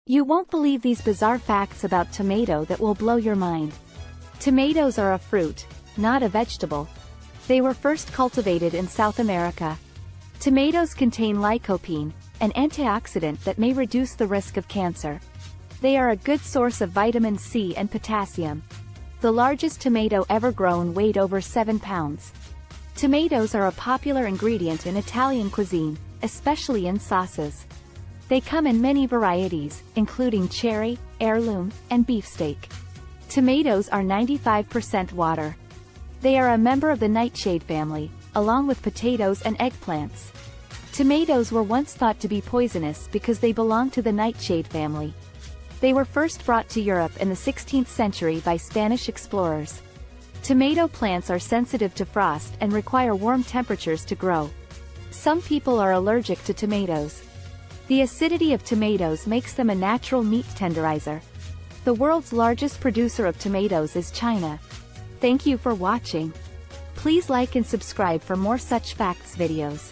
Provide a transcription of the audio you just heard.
You won't believe these bizarre facts about tomato that will blow your mind. Tomatoes are a fruit, not a vegetable. They were first cultivated in South America. Tomatoes contain lycopene, an antioxidant that may reduce the risk of cancer. They are a good source of vitamin C and potassium. The largest tomato ever grown weighed over 7 pounds. Tomatoes are a popular ingredient in Italian cuisine, especially in sauces. They come in many varieties, including cherry, heirloom, and beefsteak. Tomatoes are 95% water. They are a member of the nightshade family, along with potatoes and eggplants. Tomatoes were once thought to be poisonous because they belong to the nightshade family. They were first brought to Europe in the 16th century by Spanish explorers. Tomato plants are sensitive to frost and require warm temperatures to grow. Some people are allergic to tomatoes. The acidity of tomatoes makes them a natural meat tenderizer. The world's largest producer of tomatoes is China. Thank you for watching. Please like and subscribe for more such facts videos.